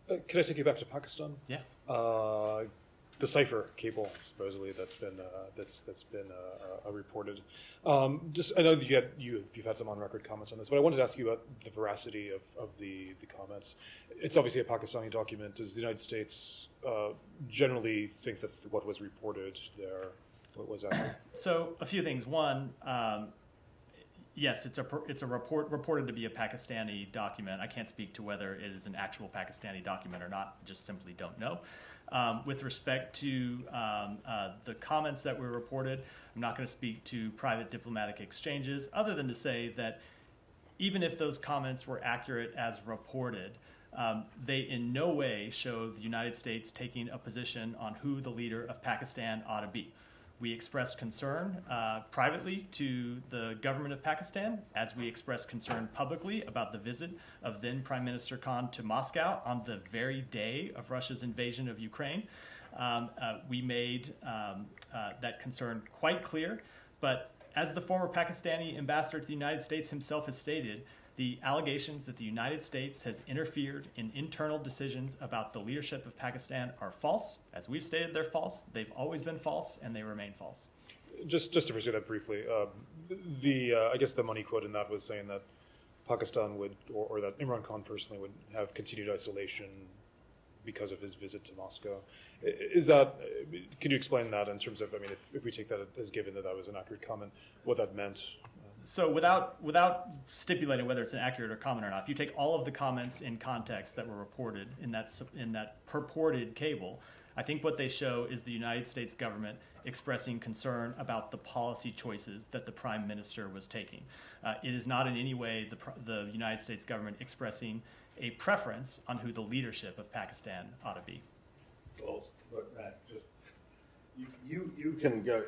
Can I take you back to Pakistan? Yeah. The Cypher cable, supposedly, that's been reported. Just, I know that you've had some on-record comments on this, but I wanted to ask you about the veracity of the comments. It's obviously a Pakistani document. Does the United States generally think that what was reported there was accurate? So a few things. One, yes, it's a report reported to be a Pakistani document. I can't speak to whether it is an actual Pakistani document or not. Just simply don't know. With respect to the comments that were reported, I'm not going to speak to private diplomatic exchanges, other than to say that even if those comments were accurate as reported, they in no way show the United States taking a position on who the leader of Pakistan ought to be. We expressed concern privately to the government of Pakistan, as we expressed concern publicly about the visit of then Prime Minister Khan to Moscow on the very day of Russia's invasion of Ukraine. We made that concern quite clear, but as the former Pakistani ambassador to the United States himself has stated, the allegations that the United States has interfered in internal decisions about the leadership of Pakistan are false. As we've stated, they're false. They've always been false, and they remain false. Just to pursue that briefly, I guess the money quote in that was saying that Pakistan would, or that Imran Khan personally would have continued isolation because of his visit to Moscow. Is that, can you explain that in terms of, I mean, if we take that as given that that was an accurate comment, what that meant? So without stipulating whether it's an accurate or comment or not, if you take all of the comments in context that were reported in that purported cable, I think what they show is the United States government expressing concern about the policy choices that the Prime Minister was taking. It is not in any way the United States government expressing a preference on who the leadership of Pakistan ought to be. Well, Matt, just you can go.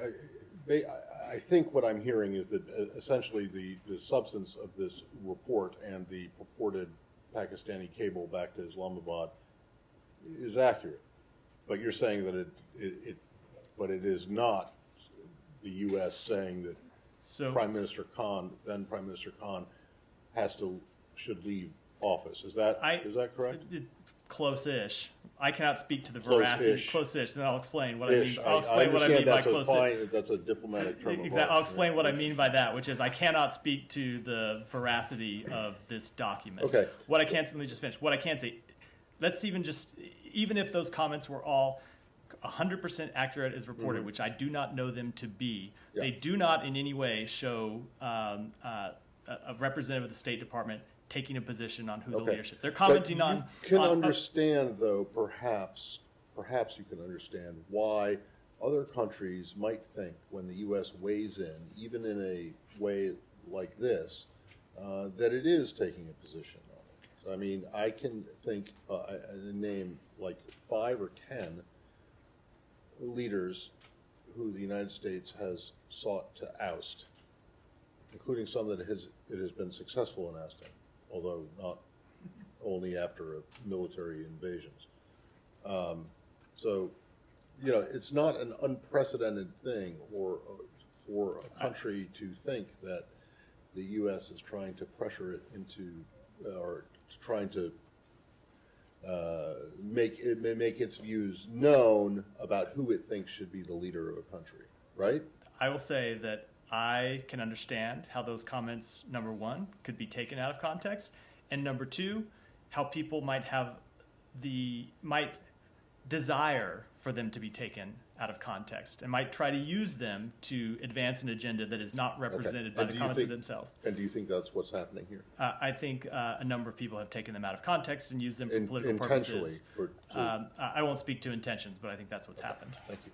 I think what I'm hearing is that essentially the substance of this report and the purported Pakistani cable back to Islamabad is accurate, but you're saying that it is not the U.S. saying that then Prime Minister Khan should leave office. Is that correct? Close-ish. I cannot speak to the veracity. Close-ish. Then I'll explain what I mean. I'll explain what I mean by close-ish. That's a diplomatic term. Exactly. I'll explain what I mean by that, which is I cannot speak to the veracity of this document. Okay. What I can, let me just finish. What I can say, let's even if those comments were all 100% accurate as reported, which I do not know them to be, they do not in any way show a representative of the State Department taking a position on who the leadership. They're commenting on. You can understand, though, perhaps you can understand why other countries might think when the U.S. weighs in, even in a way like this, that it is taking a position on it. So, I mean, I can think name like 5 or 10 leaders who the United States has sought to oust, including some that it has been successful in ousting, although not only after military invasions. So, it's not an unprecedented thing for a country to think that the U.S. is trying to pressure it into, or trying to make its views known about who it thinks should be the leader of a country, right? I will say that I can understand how those comments, number one, could be taken out of context, and number two, how people might desire for them to be taken out of context and might try to use them to advance an agenda that is not represented by the comments of themselves. And do you think that's what's happening here? I think a number of people have taken them out of context and used them for political purposes. I won't speak to intentions, but I think that's what's happened. Thank you.